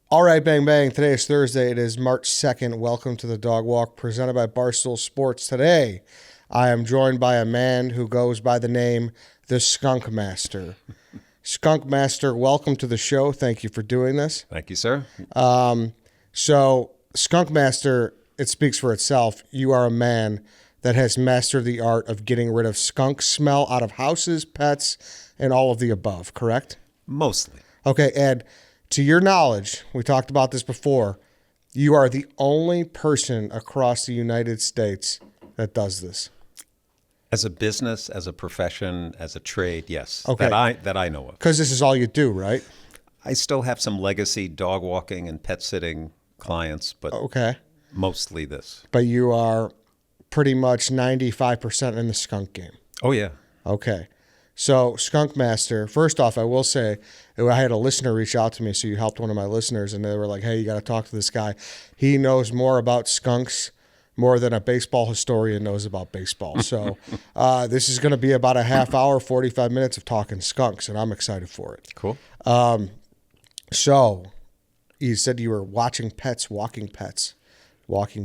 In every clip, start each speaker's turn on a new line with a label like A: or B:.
A: All right, bang, bang. Today is Thursday. It is March 2nd. Welcome to the Dog Walk presented by Barstool Sports. Today, I am joined by a man who goes by the name the Skunk Master. Skunk Master, welcome to the show. Thank you for doing this.
B: Thank you, sir.
A: So, Skunk Master, it speaks for itself. You are a man that has mastered the art of getting rid of skunk smell out of houses, pets, and all of the above, correct?
B: Mostly.
A: Okay, Ed, to your knowledge, we talked about this before, you are the only person across the United States that does this.
B: As a business, as a profession, as a trade, yes.
A: Okay.
B: That I know of.
A: Because this is all you do, right?
B: I still have some legacy dog walking and pet sitting clients, but
A: Okay.
B: mostly this.
A: But you are pretty much 95% in the skunk game.
B: Oh, yeah.
A: Okay. So, Skunk Master, first off, I will say, I had a listener reach out to me, so you helped one of my listeners, and they were like, hey, you got to talk to this guy. He knows more about skunks more than a baseball historian knows about baseball. So, this is going to be about a half hour, 45 minutes of talking skunks, and I'm excited for it.
B: Cool.
A: So, you said you were watching pets, walking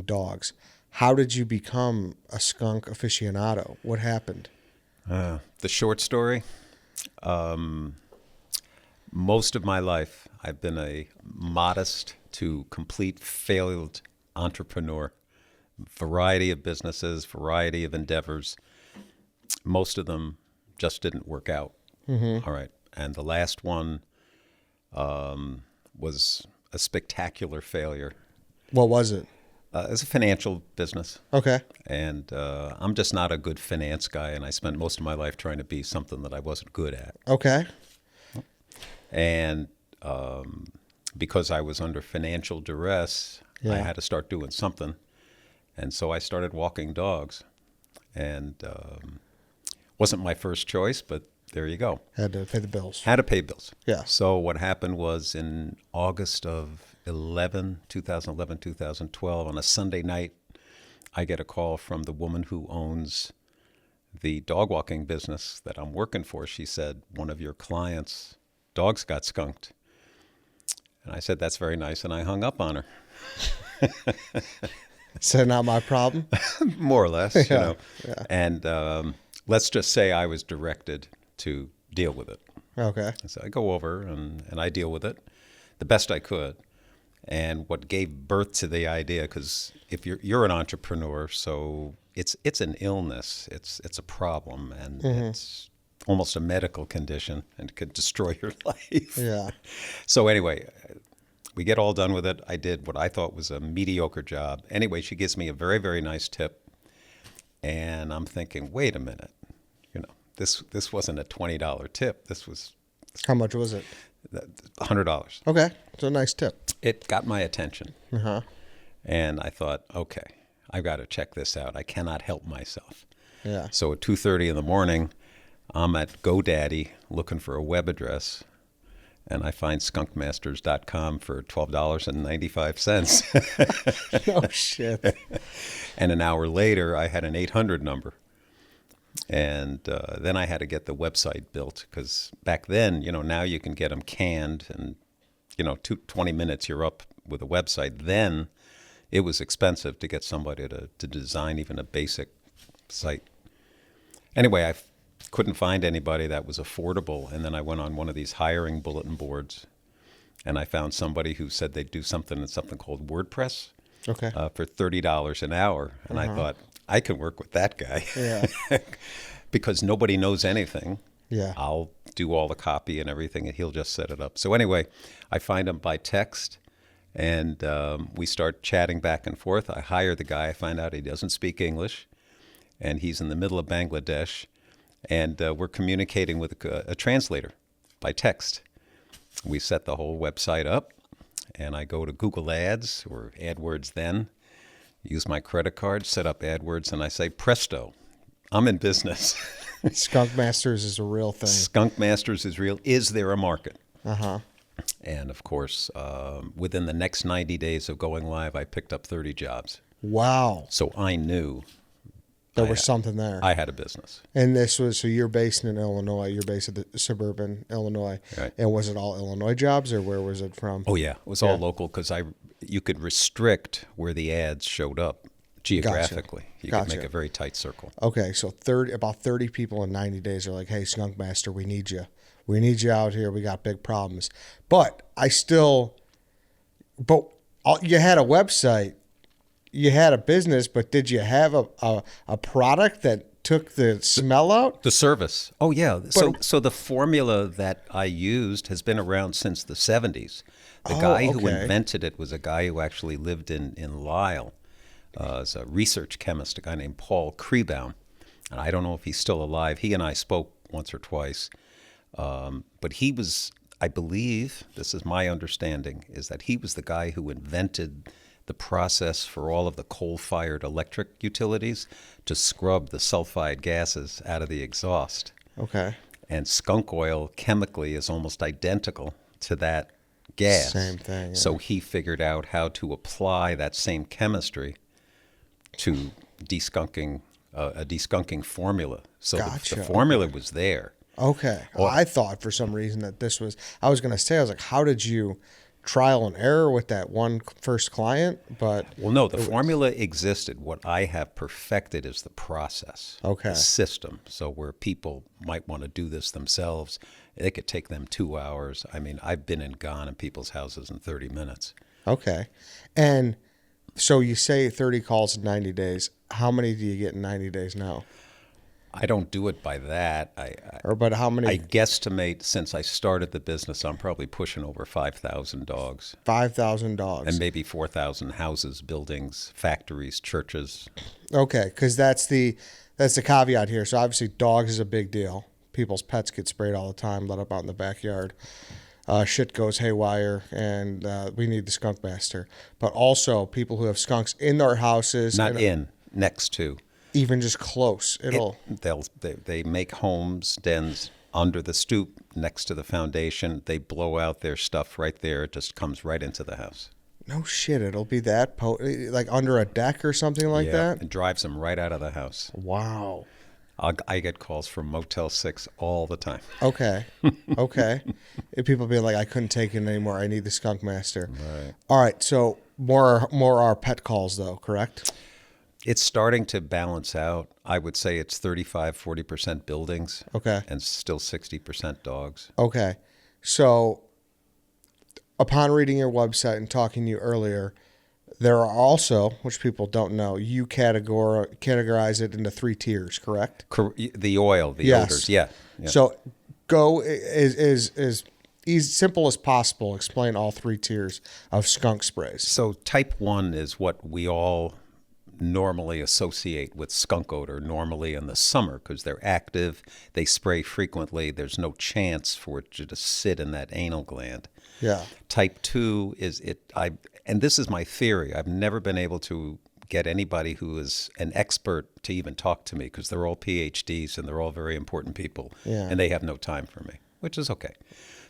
A: dogs. How did you become a skunk aficionado? What happened?
B: The short story, most of my life, I've been a modest to complete failed entrepreneur. Variety of businesses, variety of endeavors. Most of them just didn't work out. Mm-hmm. All right. And the last one was a spectacular failure.
A: What was it?
B: It's a financial business.
A: Okay.
B: And I'm just not a good finance guy, and I spent most of my life trying to be something that I wasn't good at.
A: Okay.
B: And because I was under financial duress, I had to start doing something. And so I started walking dogs. And wasn't my first choice, but there you go.
A: Had to pay the bills.
B: Had to pay bills.
A: Yeah.
B: So what happened was in August of 2011, 2012, on a Sunday night, I get a call from the woman who owns the dog walking business that I'm working for. She said, one of your clients' dogs got skunked. And I said, that's very nice. And I hung up on her.
A: So not my problem?
B: More or less, you know.
A: Yeah.
B: And let's just say I was directed to deal with it.
A: Okay.
B: So I go over and I deal with it the best I could. And what gave birth to the idea, because if you're an entrepreneur, so it's an illness, it's a problem, and it's almost a medical condition, and it could destroy your life.
A: Yeah.
B: So anyway, we get all done with it. I did what I thought was a mediocre job. Anyway, she gives me a very, very nice tip, and I'm thinking, wait a minute, this wasn't a $20 tip. This was
A: How much was it?
B: $100.
A: Okay. It's a nice tip.
B: It got my attention.
A: Uh-huh.
B: And I thought, okay, I've got to check this out. I cannot help myself.
A: Yeah.
B: So at 2:30 in the morning, I'm at GoDaddy looking for a web address, and I find skunkmasters.com for $12.95.
A: Oh, shit.
B: And an hour later, I had an 800 number. And then I had to get the website built, because back then, now you can get them canned, and 20 minutes you're up with a website. Then it was expensive to get somebody to design even a basic site. Anyway, I couldn't find anybody that was affordable, and then I went on one of these hiring bulletin boards, and I found somebody who said they'd do something called WordPress.
A: Okay.
B: For $30 an hour. And I thought, I can work with that guy.
A: Yeah.
B: Because nobody knows anything.
A: Yeah.
B: I'll do all the copy and everything, and he'll just set it up. So anyway, I find him by text, and we start chatting back and forth. I hire the guy. I find out he doesn't speak English, and he's in the middle of Bangladesh, and we're communicating with a translator by text. We set the whole website up, and I go to Google Ads, or AdWords then, use my credit card, set up AdWords, and I say, presto, I'm in business.
A: Skunk Masters is a real thing.
B: Skunk Masters is real. Is there a market?
A: Uh-huh.
B: And of course, within the next 90 days of going live, I picked up 30 jobs.
A: Wow.
B: So I knew
A: There was something there.
B: I had a business.
A: And this was, so you're based in Illinois. You're based in the suburban Illinois.
B: Right.
A: And was it all Illinois jobs, or where was it from?
B: Oh yeah, it was all local because you could restrict where the ads showed up geographically. You could make a very tight circle.
A: Okay, so about 30 people in 90 days are like, "Hey, Skunk Master, we need you. We need you out here. We got big problems." But you had a website, you had a business, but did you have a product that took the smell out?
B: The service. Oh yeah. So the formula that I used has been around since the 70s. The guy who invented it was a guy who actually lived in Lisle. As a research chemist, a guy named Paul Krebaum. And I don't know if he's still alive. He and I spoke once or twice. But he was, I believe, this is my understanding, is that he was the guy who invented the process for all of the coal-fired electric utilities to scrub the sulfide gases out of the exhaust.
A: Okay.
B: And skunk oil chemically is almost identical to that gas.
A: Same thing. Yeah.
B: So he figured out how to apply that same chemistry to de-skunking, a de-skunking formula. So the formula was there.
A: Okay. Well, I thought for some reason that I was going to say, I was like, how did you trial and error with that one first client? But
B: well, no, the formula existed. What I have perfected is the process, the system. So where people might want to do this themselves, it could take them 2 hours. I mean, I've been and gone in people's houses in 30 minutes.
A: Okay. And so you say 30 calls in 90 days. How many do you get in 90 days now?
B: I don't do it by that.
A: But how many?
B: I guesstimate since I started the business, I'm probably pushing over 5,000 dogs.
A: 5,000 dogs.
B: And maybe 4,000 houses, buildings, factories, churches.
A: Okay, because that's the caveat here. So obviously dogs is a big deal. People's pets get sprayed all the time, let up out in the backyard. Shit goes haywire, and we need the Skunk Master. But also people who have skunks in their houses.
B: Next to.
A: Even just close.
B: They make homes, dens under the stoop next to the foundation. They blow out their stuff right there. It just comes right into the house.
A: No shit. It'll be that like under a deck or something like that?
B: It drives them right out of the house.
A: Wow.
B: I get calls from Motel 6 all the time.
A: Okay. If people be like, I couldn't take it anymore. I need the Skunk Master.
B: Right.
A: All right. So more are pet calls though, correct?
B: It's starting to balance out. I would say it's 35-40% buildings.
A: Okay.
B: And still 60% dogs.
A: Okay. So upon reading your website and talking to you earlier, there are also, which people don't know, you categorize it into 3 tiers, correct?
B: The oil, the odors. Yeah.
A: So go as simple as possible. Explain all 3 tiers of skunk sprays.
B: So type 1 is what we all normally associate with skunk odor, normally in the summer, because they're active, they spray frequently, there's no chance for it to just sit in that anal gland.
A: Yeah.
B: Type 2 is and this is my theory, I've never been able to get anybody who is an expert to even talk to me, because they're all PhDs and they're all very important people, and they have no time for me, which is okay.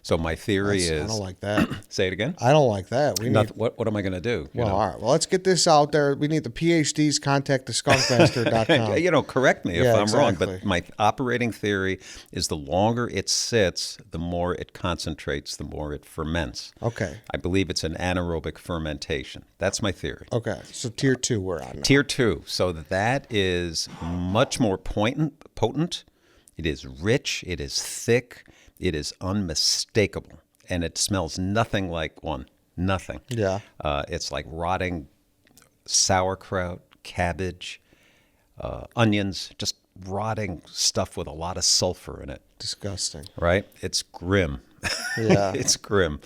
B: So my theory is...
A: I don't like that.
B: Say it again?
A: I don't like that.
B: What am I going to do?
A: All right. Well, let's get this out there. We need the PhDs. Contact the skunkmaster.com.
B: Correct me if I'm wrong, but my operating theory is the longer it sits, the more it concentrates, the more it ferments.
A: Okay.
B: I believe it's an anaerobic fermentation. That's my theory.
A: Okay. So tier 2 we're on now.
B: Tier 2. So that is much more potent. It is rich. It is thick. It is unmistakable, and it smells nothing like one. Nothing.
A: Yeah.
B: It's like rotting sauerkraut, cabbage, onions, just rotting stuff with a lot of sulfur in it.
A: Disgusting.
B: Right? It's grim.
A: Yeah.
B: It's grim.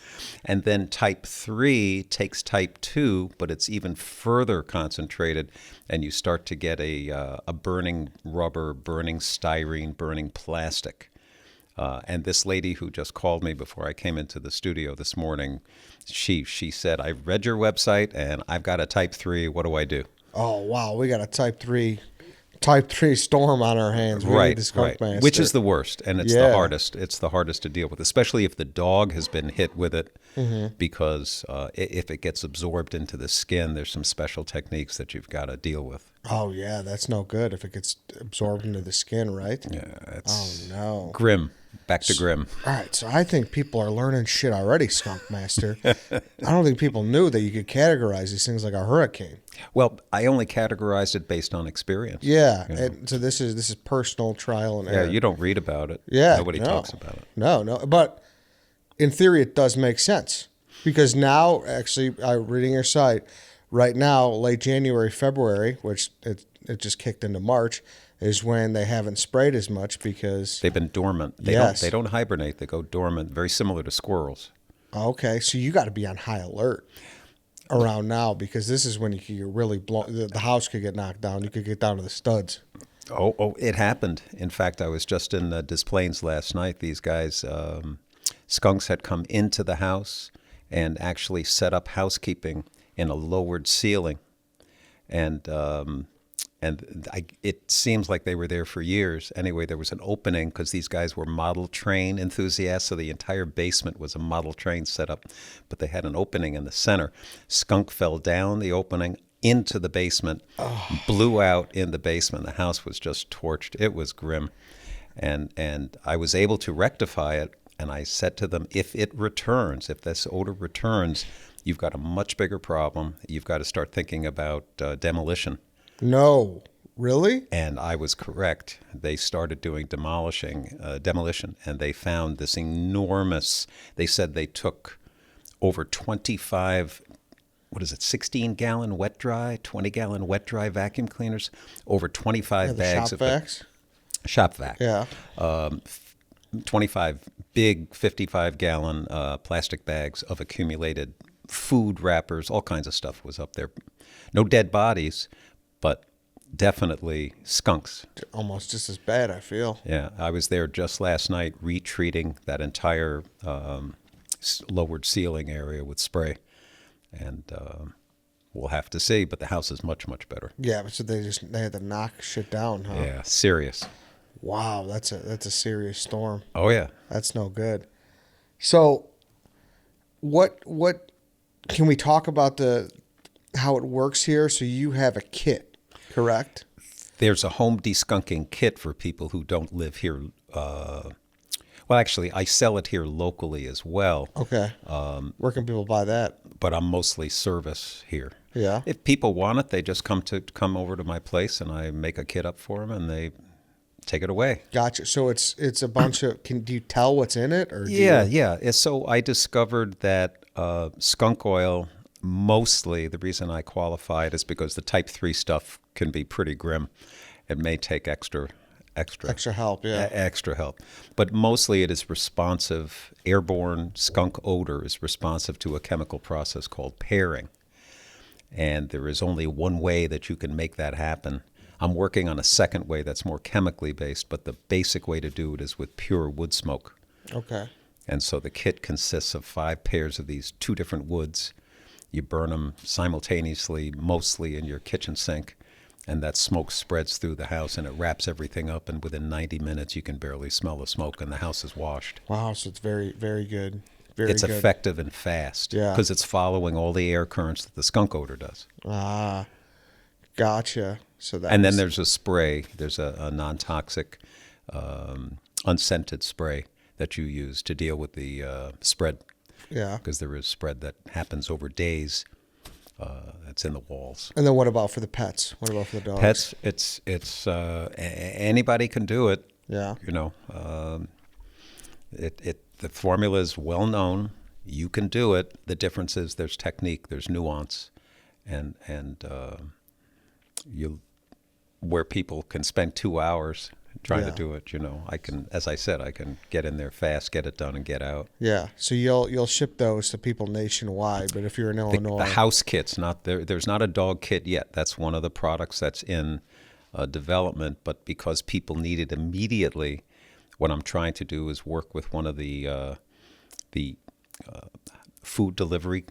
B: And then type 3 takes type 2, but it's even further concentrated, and you start to get a burning rubber, burning styrene, burning plastic. And this lady who just called me before I came into the studio this morning, she said, I read your website and I've got a type 3. What do I do?
A: Oh, wow. We got a type 3 storm on our hands. We need the Skunk Master.
B: Which is the worst, and it's the hardest. It's the hardest to deal with, especially if the dog has been hit with it. because if it gets absorbed into the skin, there's some special techniques that you've got to deal with.
A: Oh yeah, that's no good if it gets absorbed into the skin, right?
B: Yeah,
A: Oh
B: it's
A: no.
B: grim. Back to grim.
A: All right, so I think people are learning shit already, Skunk Master. I don't think people knew that you could categorize these things like a hurricane.
B: Well, I only categorized it based on experience.
A: Yeah,
B: You know?
A: and so this is personal trial and
B: Yeah,
A: error.
B: you don't read about it.
A: Yeah,
B: Nobody
A: no.
B: talks about it.
A: No, but in theory, it does make sense because now, actually, I'm reading your site right now, late January, February, which it just kicked into March, is when they haven't sprayed as much because.
B: They've been dormant.
A: Yes.
B: They don't hibernate. They go dormant, very similar to squirrels.
A: Okay, so you got to be on high alert around now because this is when you could get really blown. The house could get knocked down. You could get down to the studs.
B: Oh, it happened. In fact, I was just in Des Plaines last night. These guys, skunks had come into the house and actually set up housekeeping in a lowered ceiling. It seems like they were there for years. Anyway, there was an opening because these guys were model train enthusiasts, so the entire basement was a model train setup. But they had an opening in the center. Skunk fell down the opening into the basement, blew out in the basement. The house was just torched. It was grim. And I was able to rectify it, and I said to them, if this odor returns, you've got a much bigger problem. You've got to start thinking about demolition.
A: No, really?
B: And I was correct. They started doing demolition, and they found this enormous, they said they took over 25, 16-gallon wet dry, 20-gallon wet dry vacuum cleaners, over 25 bags
A: shop
B: of
A: vacs?
B: Shop vac.
A: Yeah.
B: 25 big 55-gallon plastic bags of accumulated food wrappers, all kinds of stuff was up there. No dead bodies, but definitely skunks.
A: Almost just as bad, I feel.
B: Yeah, I was there just last night retreating that entire lowered ceiling area with spray. And we'll have to see, but the house is much, much better.
A: Yeah, but so they had to knock shit down, huh?
B: Yeah, serious.
A: Wow, that's a serious storm.
B: Oh, yeah.
A: That's no good. So, what can we talk about how it works here? So you have a kit, correct?
B: There's a home de-skunking kit for people who don't live here. Well, actually, I sell it here locally as well.
A: Okay. Where can people buy that?
B: But I'm mostly service here.
A: Yeah.
B: If people want it, they just come over to my place, and I make a kit up for them, and they take it away.
A: Gotcha. So it's a bunch of. Do you tell what's in it, or
B: Yeah. So I discovered that skunk oil. Mostly, the reason I qualified is because the type 3 stuff can be pretty grim. It may take extra
A: help, yeah.
B: Extra help. But mostly it is responsive. Airborne skunk odor is responsive to a chemical process called pairing. And there is only one way that you can make that happen. I'm working on a second way that's more chemically based, but the basic way to do it is with pure wood smoke.
A: Okay.
B: And so the kit consists of 5 pairs of these 2 different woods. You burn them simultaneously, mostly in your kitchen sink, and that smoke spreads through the house, and it wraps everything up, and within 90 minutes you can barely smell the smoke, and the house is washed.
A: Wow, so it's very, very good.
B: It's effective and fast because it's following all the air currents that the skunk odor does.
A: Ah, gotcha. So that.
B: And then there's a spray. There's a non-toxic, unscented spray that you use to deal with the spread.
A: Yeah.
B: Because there is spread that happens over days. That's in the walls.
A: And then what about for the pets? What about for the dogs?
B: Pets, it's anybody can do it.
A: Yeah.
B: You know, the formula is well known. You can do it. The difference is there's technique, there's nuance, and where people can spend 2 hours trying to do it. You know, I can, as I said, I can get in there fast, get it done, and get out.
A: Yeah. So you'll ship those to people nationwide, but if you're in Illinois,
B: The house kit's not there. There's not a dog kit yet. That's one of the products that's in development. But because people need it immediately, what I'm trying to do is work with one of the food delivery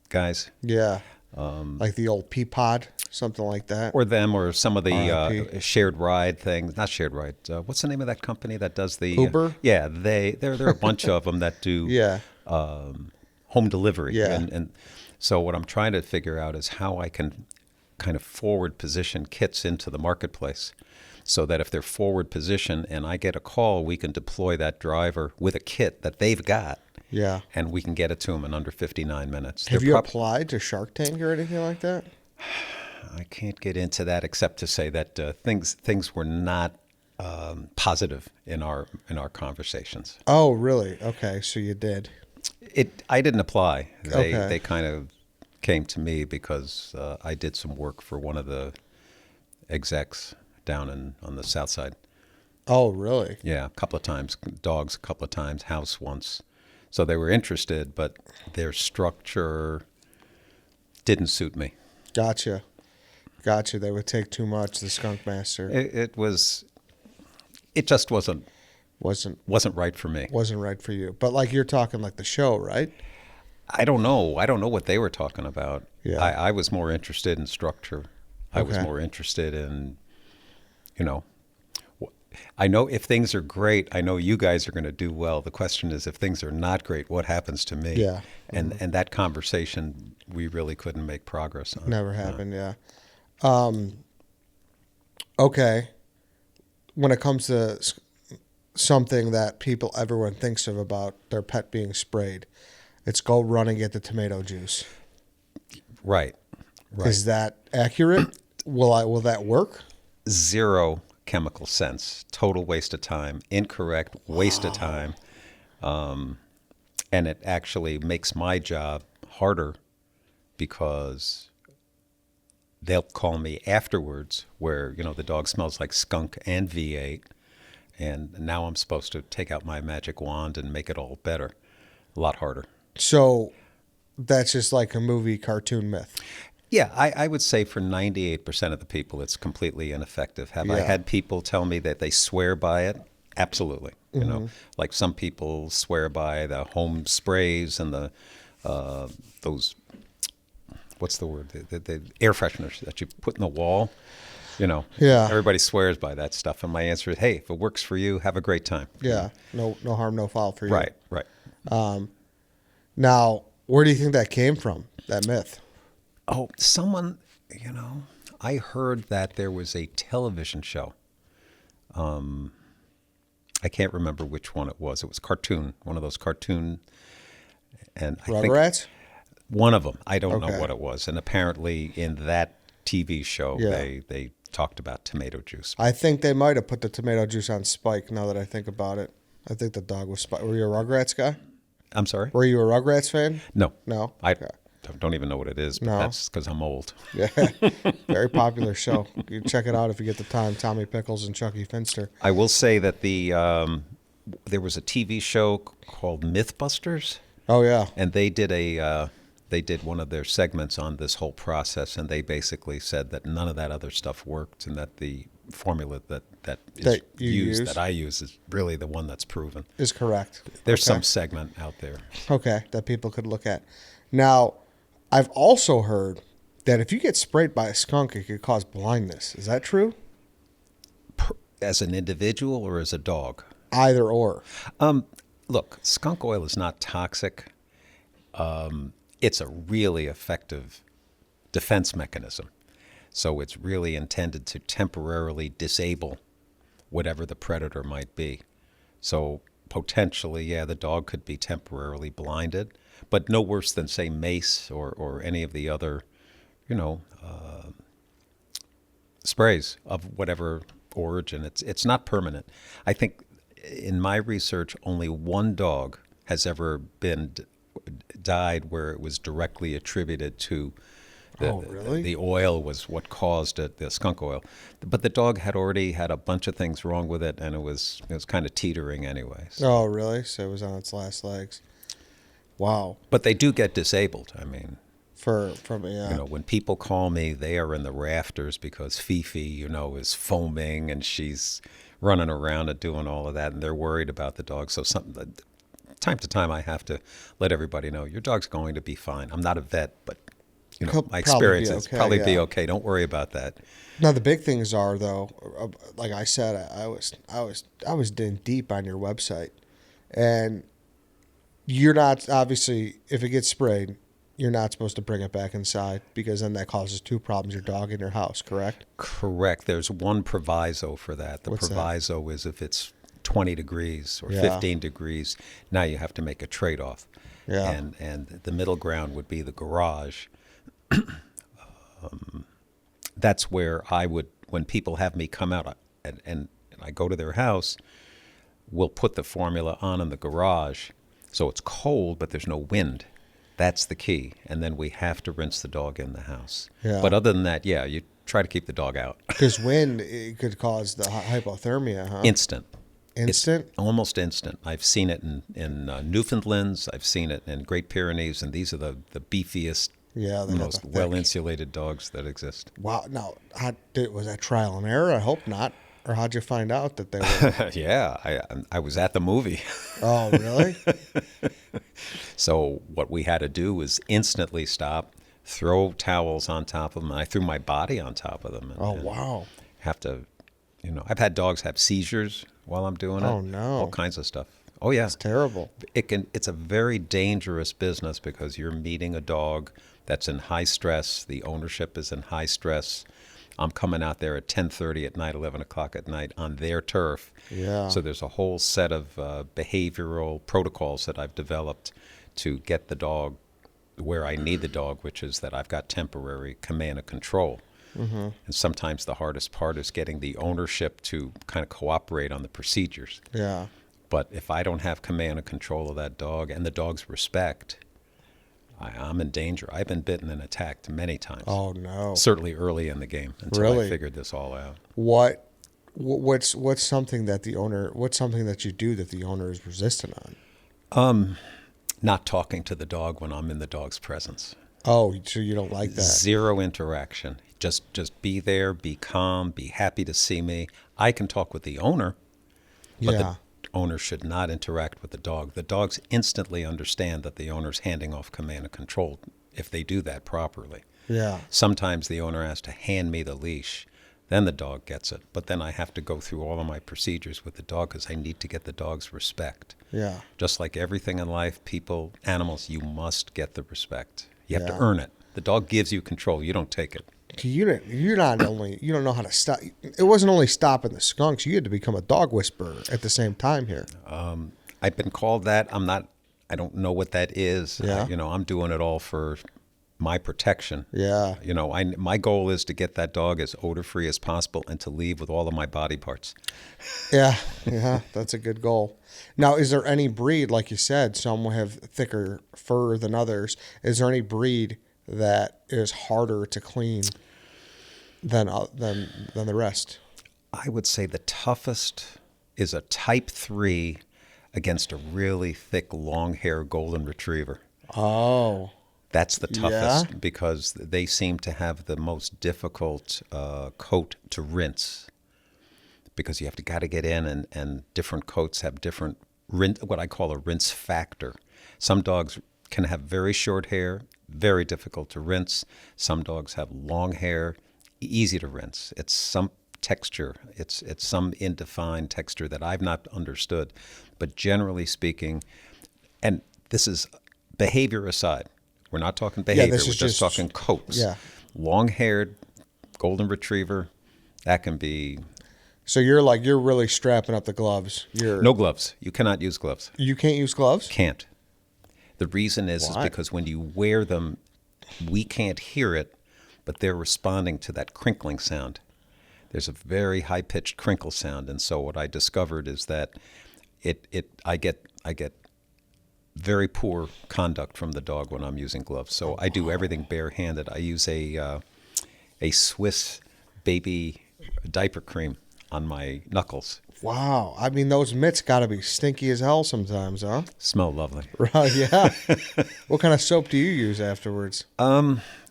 B: guys.
A: Yeah. Like the old Peapod, something like that.
B: Or them, or some of the
A: RIP.
B: shared ride things. Not shared ride. What's the name of that company that does the
A: Uber?
B: Yeah, there are a bunch of them that do.
A: Yeah.
B: home delivery.
A: Yeah.
B: And so what I'm trying to figure out is how I can kind of forward position kits into the marketplace so that if they're forward position and I get a call, we can deploy that driver with a kit that they've got.
A: Yeah.
B: And we can get it to them in under 59 minutes.
A: Have you applied to Shark Tank or anything like that?
B: I can't get into that except to say that things were not positive in our conversations.
A: Oh, really? Okay, so you did.
B: I didn't apply.
A: Okay.
B: They kind of came to me because I did some work for one of the execs down on the south side.
A: Oh, really?
B: Yeah, a couple of times. Dogs a couple of times. House once. So they were interested, but their structure didn't suit me.
A: Gotcha. They would take too much, the Skunk Master.
B: It just wasn't right for me.
A: Wasn't right for you. But like you're talking like the show, right?
B: I don't know what they were talking about.
A: Yeah.
B: I was more interested in structure. I was
A: Okay.
B: more interested in, I know if things are great, I know you guys are going to do well. The question is, if things are not great, what happens to me?
A: Yeah.
B: And that conversation, we really couldn't make progress on.
A: Never happened, yeah. Okay. When it comes to something that everyone thinks of about their pet being sprayed, it's go run and get the tomato juice.
B: Right.
A: Is that accurate? Will that work?
B: Zero chemical sense. Total waste of time. Incorrect waste of time. And it actually makes my job harder because they'll call me afterwards where, the dog smells like skunk and V8. And now I'm supposed to take out my magic wand and make it all better. A lot harder.
A: So that's just like a movie cartoon myth.
B: Yeah, I would say for 98% of the people, it's completely ineffective. Have I
A: Yeah.
B: had people tell me that they swear by it? Absolutely. Like some people swear by the home sprays and the those, what's the word? The air fresheners that you put in the wall.
A: Yeah.
B: Everybody swears by that stuff. And my answer is, hey, if it works for you, have a great time.
A: Yeah. No harm, no foul for you.
B: Right.
A: Now, where do you think that came from, that myth?
B: Oh, someone, I heard that there was a television show. I can't remember which one it was. It was cartoon, one of those cartoon. And I think
A: Rugrats?
B: one of them. I don't know
A: Okay.
B: what it was. And apparently in that TV show,
A: Yeah.
B: they talked about tomato juice.
A: I think they might have put the tomato juice on Spike now that I think about it. I think the dog was Spike. Were you a Rugrats guy?
B: I'm sorry?
A: Were you a Rugrats fan?
B: No.
A: No?
B: I
A: Okay.
B: don't even know what it is, but
A: No.
B: that's because I'm old.
A: Yeah. Very popular show. You check it out if you get the time. Tommy Pickles and Chucky Finster.
B: I will say that there was a TV show called Mythbusters.
A: Oh, yeah.
B: And they did one of their segments on this whole process, and they basically said that none of that other stuff worked, and that the formula that is
A: That you
B: used,
A: use?
B: that I use, is really the one that's proven.
A: Is correct.
B: There's
A: Okay.
B: some segment out there.
A: Okay, that people could look at. Now, I've also heard that if you get sprayed by a skunk, it could cause blindness. Is that true?
B: As an individual or as a dog?
A: Either or.
B: Look, skunk oil is not toxic. It's a really effective defense mechanism. So it's really intended to temporarily disable whatever the predator might be. So potentially, yeah, the dog could be temporarily blinded, but no worse than, say, mace or any of the other, sprays of whatever origin. It's not permanent. I think in my research, only one dog has ever died where it was directly attributed to
A: Really?
B: the oil was what caused it, the skunk oil. But the dog had already had a bunch of things wrong with it, and it was kind of teetering anyway. So.
A: Oh, really? So it was on its last legs. Wow.
B: But they do get disabled. I mean,
A: Yeah.
B: when people call me, they are in the rafters because Fifi, is foaming and she's running around and doing all of that, and they're worried about the dog. So time to time, I have to let everybody know your dog's going to be fine. I'm not a vet, but my experience is probably be okay. Don't worry about that.
A: Now the big things are though, like I said, I was in deep on your website, and you're not, obviously, if it gets sprayed, you're not supposed to bring it back inside because then that causes two problems: your dog and your house. Correct?
B: Correct. There's one proviso for that. The
A: What's that?
B: proviso is if it's 20 degrees or
A: Yeah.
B: 15 degrees, now you have to make a trade-off.
A: Yeah.
B: And the middle ground would be the garage. That's where I would, when people have me come out and I go to their house, we'll put the formula on in the garage so it's cold, but there's no wind. That's the key. And then we have to rinse the dog in the house.
A: Yeah.
B: But other than that, yeah, you try to keep the dog out.
A: Because wind, it could cause the hypothermia, huh?
B: Instant.
A: Instant?
B: It's almost instant. I've seen it in Newfoundlands. I've seen it in Great Pyrenees, and these are the beefiest,
A: Yeah. They got
B: most
A: the thick-
B: well-insulated dogs that exist.
A: Wow. Now, was that trial and error? I hope not. Or how'd you find out that they were?
B: Yeah, I was at the movie.
A: Oh, really?
B: So what we had to do was instantly stop, throw towels on top of them, and I threw my body on top of them.
A: Oh,
B: and
A: wow.
B: have to, I've had dogs have seizures while I'm doing it.
A: Oh, no.
B: All kinds of stuff. Oh, yeah.
A: It's terrible.
B: It's a very dangerous business because you're meeting a dog that's in high stress. The ownership is in high stress. I'm coming out there at 10:30 at night, 11 o'clock at night on their turf.
A: Yeah.
B: So there's a whole set of behavioral protocols that I've developed to get the dog where I need the dog, which is that I've got temporary command and control. Mm-hmm. And sometimes the hardest part is getting the ownership to kind of cooperate on the procedures.
A: Yeah.
B: But if I don't have command and control of that dog and the dog's respect, I'm in danger. I've been bitten and attacked many times.
A: Oh, no.
B: Certainly early in the game until
A: Really?
B: I figured this all out.
A: What's something that you do that the owner is resistant on?
B: Not talking to the dog when I'm in the dog's presence.
A: Oh, so you don't like that?
B: Zero interaction. Just be there, be calm, be happy to see me. I can talk with the owner, but
A: Yeah.
B: the owner should not interact with the dog. The dogs instantly understand that the owner's handing off command and control if they do that properly.
A: Yeah.
B: Sometimes the owner has to hand me the leash. Then the dog gets it. But then I have to go through all of my procedures with the dog because I need to get the dog's respect.
A: Yeah.
B: Just like everything in life, people, animals, you must get the respect. You have
A: Yeah.
B: to earn it. The dog gives you control. You don't take it.
A: You don't know how to stop. It wasn't only stopping the skunks. You had to become a dog whisperer at the same time here.
B: I've been called that. I don't know what that is.
A: Yeah.
B: I'm doing it all for my protection.
A: Yeah.
B: My goal is to get that dog as odor-free as possible and to leave with all of my body parts.
A: Yeah. Yeah. That's a good goal. Now, is there any breed, like you said, some will have thicker fur than others? Is there any breed that is harder to clean than the rest?
B: I would say the toughest is a type 3 against a really thick, long-hair golden retriever.
A: Oh.
B: That's the toughest
A: Yeah?
B: because they seem to have the most difficult coat to rinse because you have to got to get in and different coats have different what I call a rinse factor. Some dogs can have very short hair, very difficult to rinse. Some dogs have long hair, easy to rinse. It's some texture. It's some indefined texture that I've not understood. But generally speaking, and this is behavior aside, we're not talking behavior,
A: this
B: we're
A: is
B: just
A: just-
B: talking coats.
A: Yeah.
B: Long-haired golden retriever, that can be
A: So you're really strapping up the gloves.
B: no gloves. You cannot use gloves.
A: You can't use gloves?
B: Can't. The reason is
A: Why?
B: because when you wear them, we can't hear it, but they're responding to that crinkling sound. There's a very high-pitched crinkle sound, and so what I discovered is that I get very poor conduct from the dog when I'm using gloves. So I do everything barehanded. I use a Swiss baby diaper cream on my knuckles.
A: Wow. I mean, those mitts got to be stinky as hell sometimes, huh?
B: Smell lovely.
A: Right, yeah. What kind of soap do you use afterwards?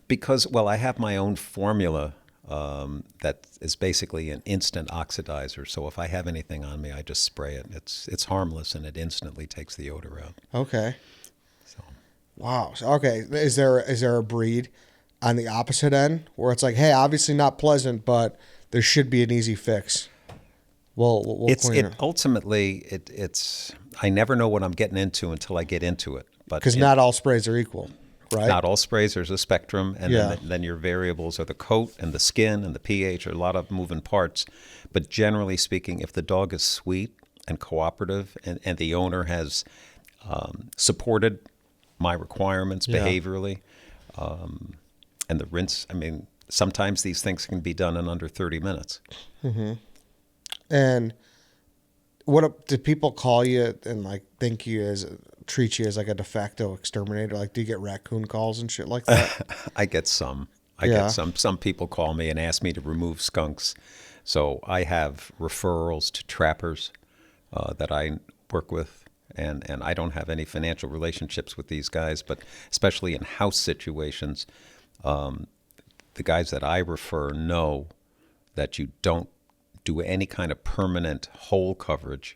B: Because, well, I have my own formula that is basically an instant oxidizer. So if I have anything on me, I just spray it. It's harmless, and it instantly takes the odor out.
A: Okay.
B: So
A: Wow. So, okay. Is there a breed on the opposite end where it's like, hey, obviously not pleasant, but there should be an easy fix? We'll
B: It's
A: clean
B: it ultimately it's I never know what I'm getting into until I get into it. But
A: because not all sprays are equal, right?
B: not all sprays, there's a spectrum, and
A: Yeah.
B: then your variables are the coat and the skin and the pH, or a lot of moving parts. But generally speaking, if the dog is sweet and cooperative, and the owner has supported my requirements
A: Yeah.
B: behaviorally, and the rinse, I mean, sometimes these things can be done in under 30 minutes.
A: And did people call you and like treat you as like a de facto exterminator? Like, do you get raccoon calls and shit like that?
B: I get some.
A: Yeah.
B: Get some. Some people call me and ask me to remove skunks. So I have referrals to trappers that I work with, and I don't have any financial relationships with these guys, but especially in house situations, the guys that I refer know that you don't do any kind of permanent hole coverage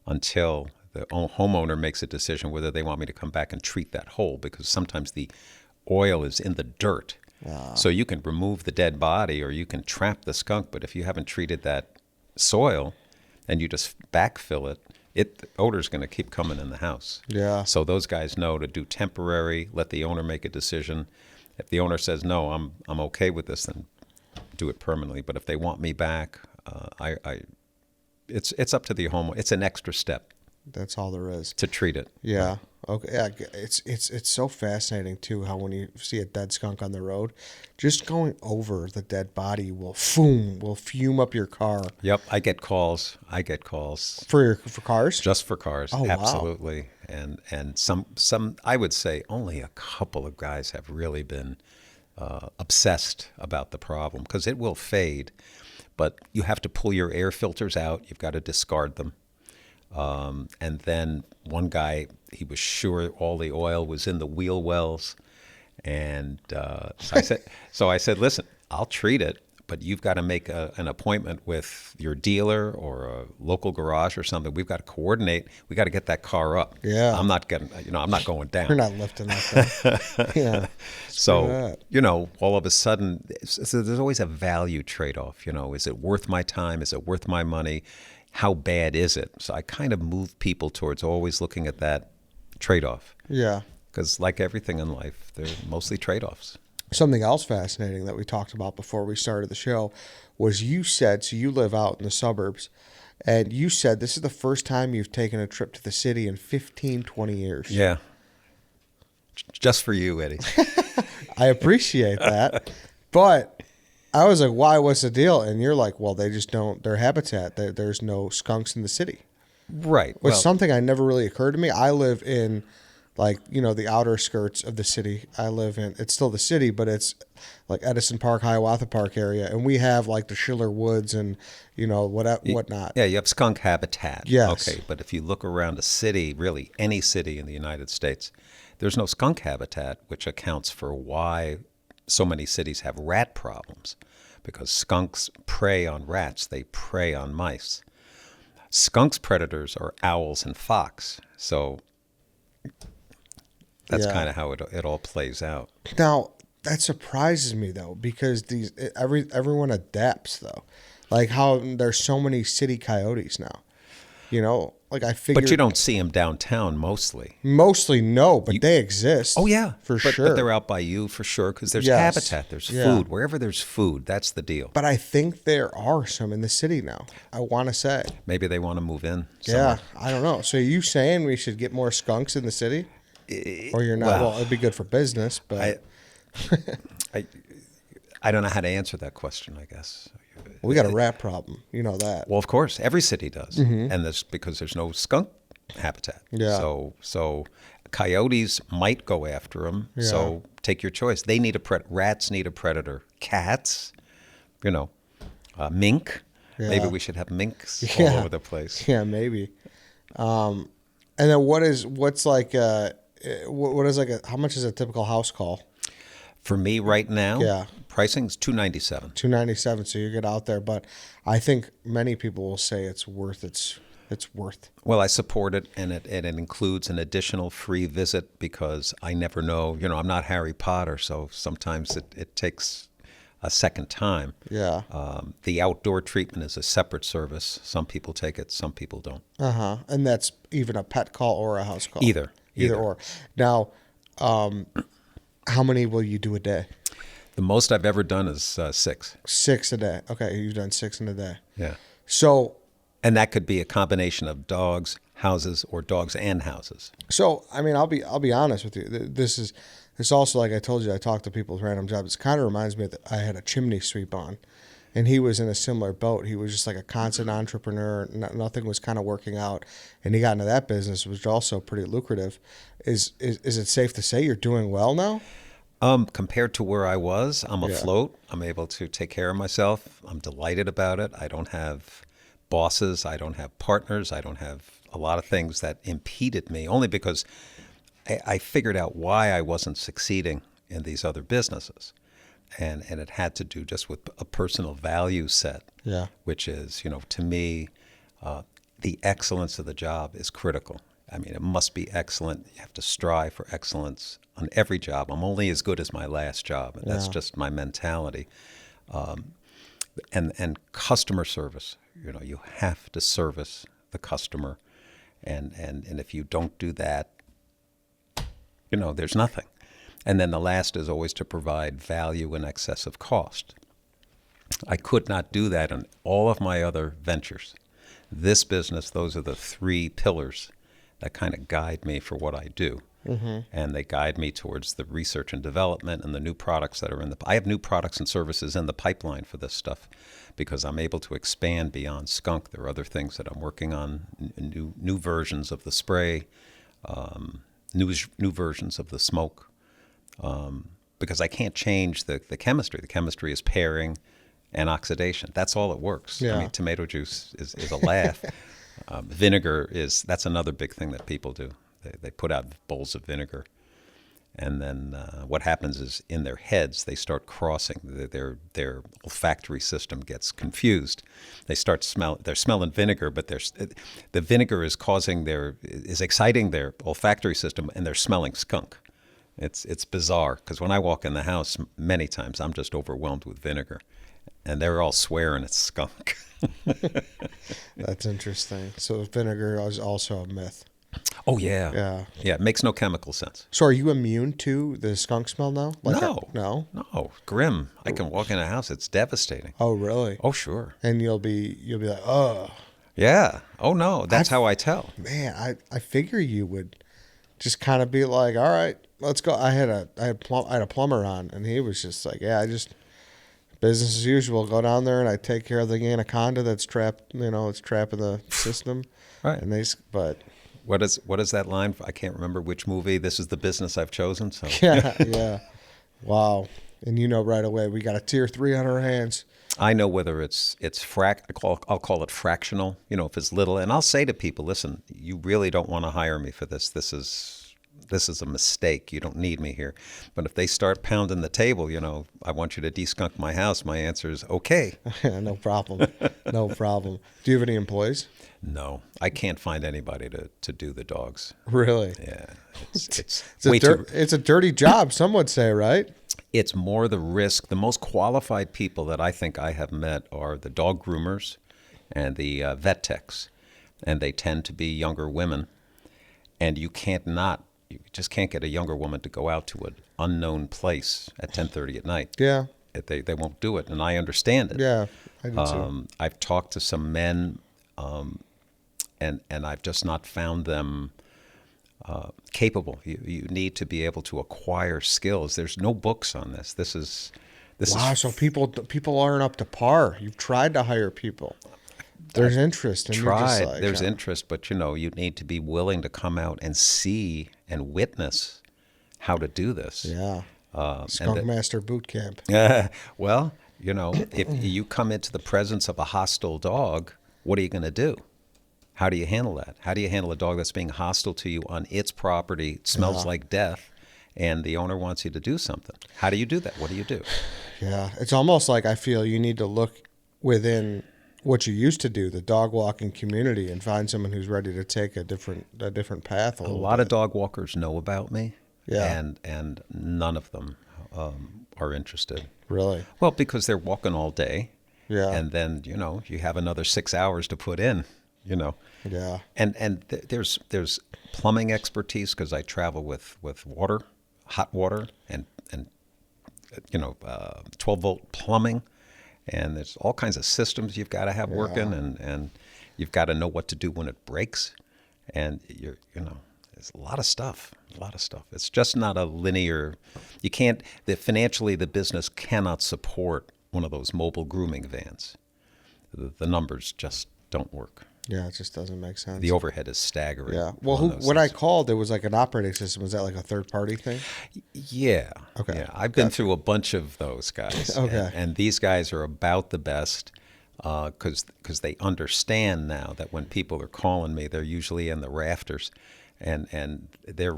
B: until the homeowner makes a decision whether they want me to come back and treat that hole, because sometimes the oil is in the dirt. So you can remove the dead body or you can trap the skunk, but if you haven't treated that soil and you just backfill it, the odor's going to keep coming in the house.
A: Yeah.
B: So those guys know to do temporary, let the owner make a decision. If the owner says, no, I'm okay with this, then do it permanently. But if they want me back, it's up to the homeowner. It's an extra step
A: That's all there is.
B: to treat it.
A: Yeah. Okay. Yeah. It's so fascinating too how when you see a dead skunk on the road, just going over the dead body will fume up your car.
B: Yep, I get calls
A: For cars.
B: just for cars.
A: Oh, wow.
B: Absolutely. And some I would say only a couple of guys have really been obsessed about the problem, because it will fade, but you have to pull your air filters out. You've got to discard them. And then one guy, he was sure all the oil was in the wheel wells. And so I said, listen, I'll treat it, but you've got to make an appointment with your dealer or a local garage or something. We've got to coordinate. We got to get that car up.
A: Yeah.
B: I'm not going down.
A: You're not lifting that thing. Yeah.
B: So, all of a sudden, so there's always a value trade-off. Is it worth my time? Is it worth my money? How bad is it? So I kind of move people towards always looking at that trade-off.
A: Yeah.
B: Because like everything in life, they're mostly trade-offs.
A: Something else fascinating that we talked about before we started the show was you said, so you live out in the suburbs, and you said this is the first time you've taken a trip to the city in 15, 20 years.
B: Yeah. Just for you, Eddie.
A: I appreciate that. But I was like, why? What's the deal? And you're like, well, they just don't, their habitat, there's no skunks in the city.
B: Right.
A: Which something I never really occurred to me. I live in the outer skirts of the city. It's still the city, but it's like Edison Park, Hiawatha Park area. And we have like the Schiller Woods and, whatnot.
B: Yeah, you have skunk habitat.
A: Yes.
B: Okay, but if you look around a city, really any city in the United States, there's no skunk habitat, which accounts for why so many cities have rat problems, because skunks prey on rats, they prey on mice. Skunks' predators are owls and fox. So that's kind of how it all plays out.
A: Now, that surprises me though, because everyone adapts though. Like how there's so many city coyotes now. Like I figured.
B: But you don't see them downtown mostly.
A: Mostly no, but they exist.
B: Oh yeah,
A: for
B: sure.
A: sure.
B: But they're out by you for sure, because there's
A: Yes.
B: habitat, there's
A: Yeah.
B: food. Wherever there's food, that's the deal.
A: But I think there are some in the city now. I want to say.
B: Maybe they want to move in.
A: Yeah,
B: somewhere.
A: I don't know. So are you saying we should get more skunks in the city? Or you're not? Well, it'd be good for business, but
B: I don't know how to answer that question, I guess.
A: we got a rat problem. You know that.
B: Well, of course, every city does, and that's because there's no skunk habitat.
A: Yeah.
B: So coyotes might go after them.
A: Yeah.
B: So take your choice. They need rats need a predator. Cats, mink.
A: Yeah.
B: Maybe we should have minks
A: Yeah.
B: all over the place.
A: Yeah, maybe. And then how much is a typical house call?
B: For me right now,
A: Yeah.
B: pricing's $297.
A: $297. So you get out there, but I think many people will say it's worth.
B: Well, I support it, and it includes an additional free visit, because I never know. I'm not Harry Potter, so sometimes it takes a second time.
A: Yeah.
B: The outdoor treatment is a separate service. Some people take it, some people don't.
A: And that's even a pet call or a house call?
B: Either.
A: Either or. Now, how many will you do a day?
B: The most I've ever done is 6.
A: 6 a day. Okay, you've done 6 in a day.
B: Yeah.
A: So,
B: And that could be a combination of dogs, houses, or dogs and houses.
A: I mean, I'll be honest with you. This also, like I told you, I talk to people with random jobs. It kind of reminds me that I had a chimney sweep on, and he was in a similar boat. He was just like a constant entrepreneur. Nothing was kind of working out, and he got into that business, which was also pretty lucrative. Is it safe to say you're doing well now?
B: Compared to where I was, I'm
A: Yeah.
B: afloat. I'm able to take care of myself. I'm delighted about it. I don't have bosses. I don't have partners. I don't have a lot of things that impeded me, only because I figured out why I wasn't succeeding in these other businesses. And it had to do just with a personal value set,
A: Yeah.
B: which is, to me, the excellence of the job is critical. I mean, it must be excellent. You have to strive for excellence on every job. I'm only as good as my last job, and that's
A: Yeah.
B: just my mentality. And customer service, you have to service the customer, and if you don't do that, there's nothing. And then the last is always to provide value in excess of cost. I could not do that in all of my other ventures. This business, those are the 3 pillars that kind of guide me for what I do. Mm-hmm. And they guide me towards the research and development and the new products that are I have new products and services in the pipeline for this stuff because I'm able to expand beyond skunk. There are other things that I'm working on, new versions of the spray, new versions of the smoke, because I can't change the chemistry. The chemistry is pairing and oxidation. That's all it works.
A: Yeah.
B: I mean, tomato juice is a laugh. Vinegar that's another big thing that people do. They put out bowls of vinegar, and then what happens is in their heads they start crossing. Their olfactory system gets confused. They're smelling vinegar, but the vinegar is exciting their olfactory system, and they're smelling skunk. It's bizarre because when I walk in the house, many times I'm just overwhelmed with vinegar, and they're all swearing it's skunk.
A: That's interesting. So vinegar is also a myth.
B: Oh yeah,
A: Yeah.
B: yeah. It makes no chemical sense.
A: So are you immune to the skunk smell now?
B: No,
A: No?
B: grim. I can walk in a house; it's devastating.
A: Oh, really?
B: Oh sure.
A: And you'll be like, oh,
B: Yeah. Oh no, that's how I tell.
A: man, I figure you would just kind of be like, all right, let's go. I had a plumber on, and he was just like, yeah, business as usual. Go down there and I take care of the anaconda that's trapped. It's trapping the system.
B: Right.
A: And but
B: What is that line? I can't remember which movie. This is the business I've chosen. So
A: yeah. Wow. And right away we got a tier 3 on our hands.
B: I know whether it's I'll call it fractional. If it's little, and I'll say to people, listen, you really don't want to hire me for this. This is a mistake. You don't need me here. But if they start pounding the table, I want you to de-skunk my house. My answer is okay.
A: No problem. No problem. Do you have any employees?
B: No, I can't find anybody to do the dogs.
A: Really?
B: Yeah, it's
A: It's a dirty job, some would say, right?
B: It's more the risk. The most qualified people that I think I have met are the dog groomers and the vet techs, and they tend to be younger women. And you just can't get a younger woman to go out to an unknown place at 10:30 at night.
A: Yeah.
B: They won't do it, and I understand it.
A: Yeah, I do too.
B: I've talked to some men, and I've just not found them capable. You need to be able to acquire skills. There's no books on this. This is
A: Wow, so people aren't up to par. You've tried to hire people. There's interest. And you're just
B: tried.
A: like,
B: There's interest, but you need to be willing to come out and see and witness how to do this.
A: Yeah. Skunk Master boot camp.
B: Well, if you come into the presence of a hostile dog, what are you going to do? How do you handle that? How do you handle a dog that's being hostile to you on its property, it smells like death, and the owner wants you to do something? How do you do that? What do you do?
A: Yeah. It's almost like I feel you need to look within what you used to do, the dog walking community, and find someone who's ready to take a different path.
B: A lot of dog walkers know about me.
A: Yeah.
B: And none of them are interested.
A: Really?
B: Well, because they're walking all day,
A: Yeah.
B: and then you have another 6 hours to put in.
A: Yeah.
B: There's plumbing expertise because I travel with water, hot water, and 12-volt plumbing, and there's all kinds of systems you've got to have working, and you've got to know what to do when it breaks, and there's a lot of stuff. It's just not a linear. You can't. Financially, the business cannot support one of those mobile grooming vans. The numbers just don't work.
A: Yeah, it just doesn't make sense.
B: The overhead is staggering.
A: Yeah. Well, when I called, there was like an operating system. Was that like a third party thing?
B: Yeah.
A: Okay.
B: Yeah. I've been through a bunch of those guys.
A: Okay.
B: And these guys are about the best because they understand now that when people are calling me, they're usually in the rafters, and they're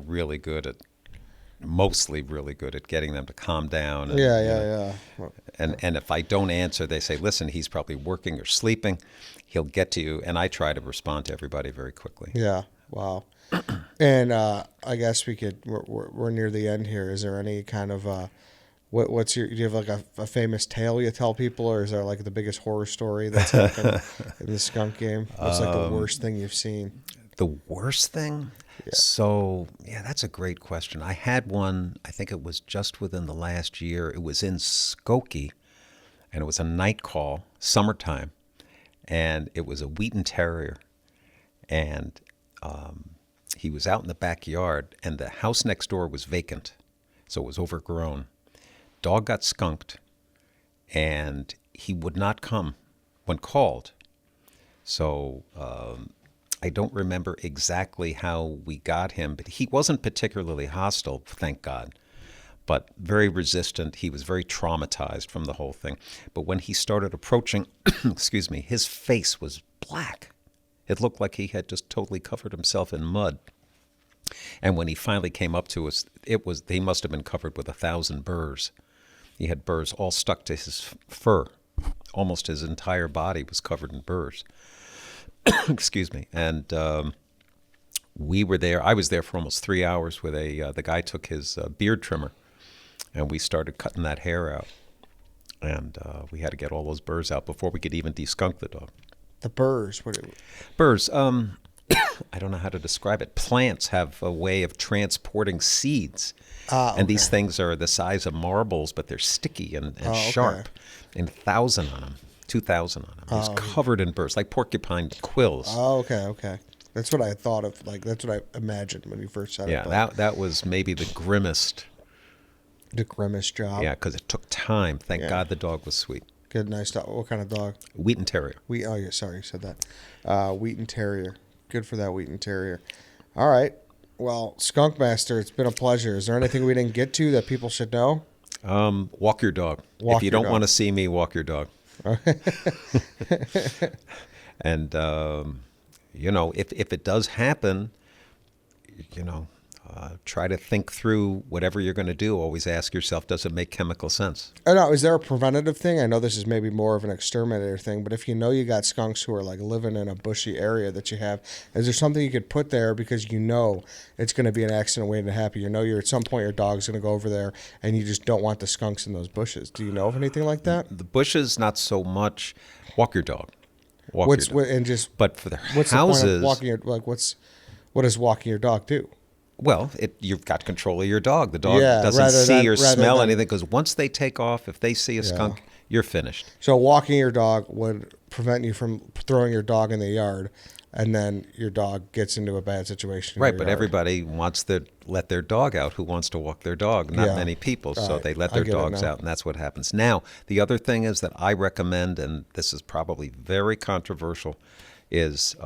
B: mostly really good at getting them to calm down. And,
A: Yeah.
B: And if I don't answer, they say, listen, he's probably working or sleeping. He'll get to you. And I try to respond to everybody very quickly.
A: Yeah. Wow. And I guess we're near the end here. Is there any kind of, do you have like a famous tale you tell people, or is there like the biggest horror story that's happened in the skunk game? What's like the worst thing you've seen?
B: The worst thing?
A: Yeah.
B: So, that's a great question. I had one, I think it was just within the last year. It was in Skokie, and it was a night call, summertime, and it was a Wheaten Terrier. And he was out in the backyard, and the house next door was vacant, so it was overgrown. Dog got skunked, and he would not come when called. So I don't remember exactly how we got him, but he wasn't particularly hostile, thank God, but very resistant. He was very traumatized from the whole thing. But when he started approaching, excuse me, his face was black. It looked like he had just totally covered himself in mud. And when he finally came up to us, he must have been covered with 1,000 burrs. He had burrs all stuck to his fur. Almost his entire body was covered in burrs. Excuse me. And we were there. I was there for almost 3 hours with the guy took his beard trimmer, and we started cutting that hair out. And we had to get all those burrs out before we could even de-skunk the dog.
A: The burrs?
B: Burrs. I don't know how to describe it. Plants have a way of transporting seeds.
A: Okay.
B: And these things are the size of marbles, but they're sticky and sharp. And 1,000 on them. 2,000 on him. He was covered in burrs, like porcupine quills.
A: Oh, okay. That's what I thought of. Like, that's what I imagined when you first said it.
B: Yeah, that was maybe the grimmest.
A: The grimmest job.
B: Yeah, because it took time. Thank God the dog was sweet.
A: Good, nice dog. What kind of dog?
B: Wheaten Terrier.
A: Sorry, you said that. Wheaten Terrier. Good for that Wheaten Terrier. All right. Well, Skunk Master, it's been a pleasure. Is there anything we didn't get to that people should know?
B: Walk your dog. If you don't want to see me, walk your dog. And if it does happen, try to think through whatever you're going to do. Always ask yourself, does it make chemical sense?
A: Oh, no, is there a preventative thing? I know this is maybe more of an exterminator thing, but if you got skunks who are like living in a bushy area that you have, is there something you could put there because it's going to be an accident waiting to happen? You're at some point your dog's going to go over there and you just don't want the skunks in those bushes. Do you know of anything like that?
B: The bushes, not so much. Walk your dog. But for the
A: what's
B: houses,
A: the point of walking what does walking your dog do?
B: Well, you've got control of your dog. The dog doesn't see or smell anything because once they take off, if they see a skunk, you're finished.
A: So walking your dog would prevent you from throwing your dog in the yard, and then your dog gets into a bad situation.
B: Right, but everybody wants to let their dog out who wants to walk their dog. Not many people, so they let their dogs out, and that's what happens. Now, the other thing is that I recommend, and this is probably very controversial, is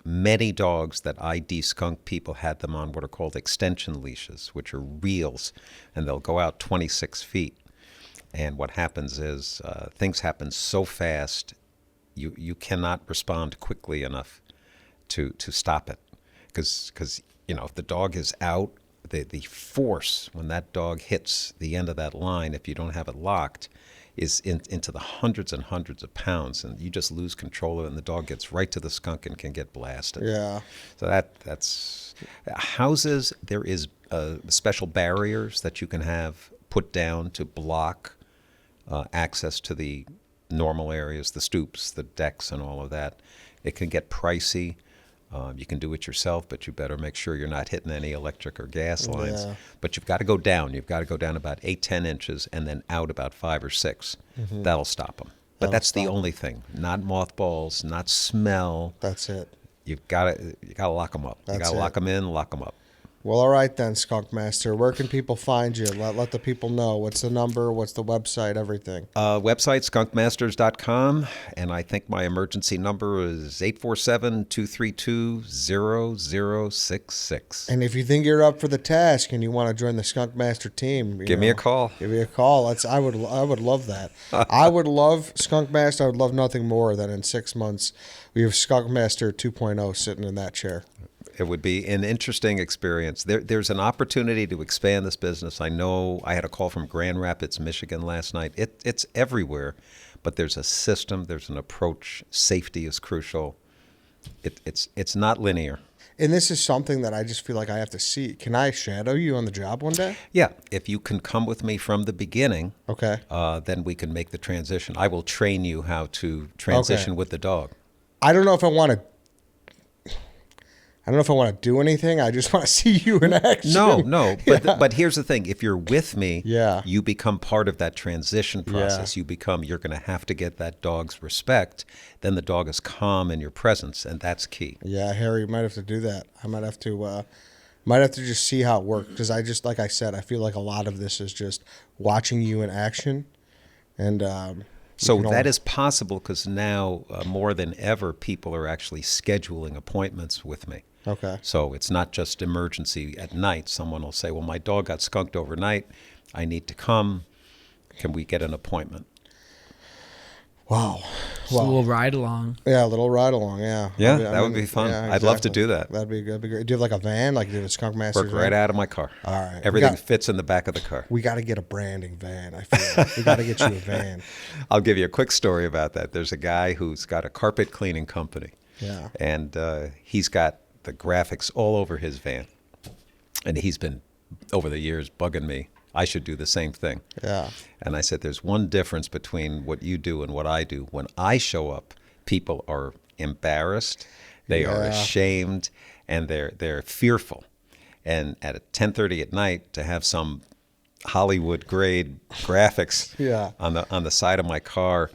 B: many dogs that I de-skunk, people had them on what are called extension leashes, which are reels, and they'll go out 26 feet. And what happens is things happen so fast, you cannot respond quickly enough to stop it. Because if the dog is out, the force when that dog hits the end of that line, if you don't have it locked, is into the hundreds and hundreds of pounds, and you just lose control of it, and the dog gets right to the skunk and can get blasted.
A: Yeah.
B: So that's houses. There is special barriers that you can have put down to block access to the normal areas, the stoops, the decks, and all of that. It can get pricey. You can do it yourself, but you better make sure you're not hitting any electric or gas lines.
A: Yeah.
B: But you've got to go down. You've got to go down about 8-10 inches and then out about 5 or 6. That'll stop them. But that's the only thing. Not mothballs, not smell.
A: That's it.
B: You got to lock them up. You got to lock them in, lock them up.
A: Well, all right then, Skunk Master. Where can people find you? Let the people know. What's the number? What's the website? Everything.
B: Website, skunkmasters.com. And I think my emergency number is 847-232-0066.
A: And if you think you're up for the task and you want to join the Skunk Master team,
B: Give me a call.
A: Give me a call. I would love that. I would love Skunk Master. I would love nothing more than in 6 months we have Skunk Master 2.0 sitting in that chair.
B: It would be an interesting experience. There's an opportunity to expand this business. I know I had a call from Grand Rapids, Michigan last night. It's everywhere, but there's a system, there's an approach. Safety is crucial. It's not linear.
A: And this is something that I just feel like I have to see. Can I shadow you on the job one day?
B: Yeah, if you can come with me from the beginning,
A: Okay.
B: then we can make the transition. I will train you how to transition with the dog.
A: I don't know if I want to. I don't know if I want to do anything. I just want to see you in action.
B: No. But here's the thing. If you're with me, you become part of that transition process. You're going to have to get that dog's respect. Then the dog is calm in your presence, and that's key.
A: Yeah, Harry, you might have to do that. I might have to just see how it works, because like I said, I feel like a lot of this is just watching you in action. And
B: so that is possible because now more than ever, people are actually scheduling appointments with me.
A: Okay.
B: So it's not just emergency at night. Someone will say, well, my dog got skunked overnight. I need to come. Can we get an appointment?
A: Wow.
C: Just a little ride along.
A: Yeah, a little ride along, yeah.
B: Yeah, that would be fun.
A: Yeah,
B: I'd love to do that.
A: That'd be great. Do you have like a van? Like, do you have a Skunk Master
B: Work right out of my car.
A: All right.
B: Everything fits in the back of the car.
A: We got to get a branding van, I feel like. We got to get you a van.
B: I'll give you a quick story about that. There's a guy who's got a carpet cleaning company.
A: Yeah.
B: And he's got the graphics all over his van. And he's been, over the years, bugging me. I should do the same thing.
A: Yeah.
B: And I said, there's one difference between what you do and what I do. When I show up, people are embarrassed, they are ashamed, and they're fearful. And at 10:30 at night, to have some Hollywood grade graphics on the side of my car,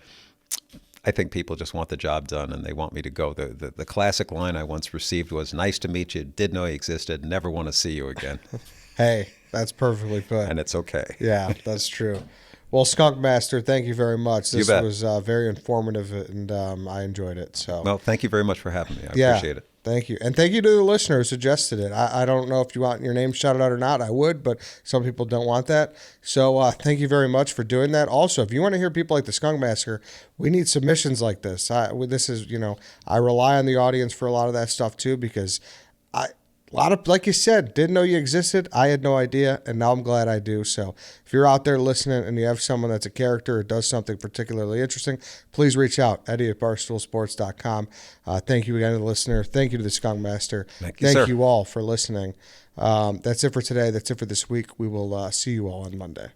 B: I think people just want the job done and they want me to go. The classic line I once received was, "Nice to meet you, did know you existed, never want to see you again."
A: Hey, that's perfectly put.
B: And it's okay.
A: Yeah, that's true. Well, Skunk Master, thank you very much. This was very informative, and I enjoyed it. So,
B: well, thank you very much for having me. I appreciate it.
A: Thank you. And thank you to the listener who suggested it. I don't know if you want your name shouted out or not. I would, but some people don't want that. So thank you very much for doing that. Also, if you want to hear people like the Skunk Master, we need submissions like this. This is, I rely on the audience for a lot of that stuff too, because a lot of, like you said, didn't know you existed. I had no idea, and now I'm glad I do. So if you're out there listening and you have someone that's a character or does something particularly interesting, please reach out, Eddie@BarstoolSports.com. Thank you again to the listener. Thank you to the Skunk Master.
B: Thank you, sir.
A: You all for listening. That's it for today. That's it for this week. We will see you all on Monday.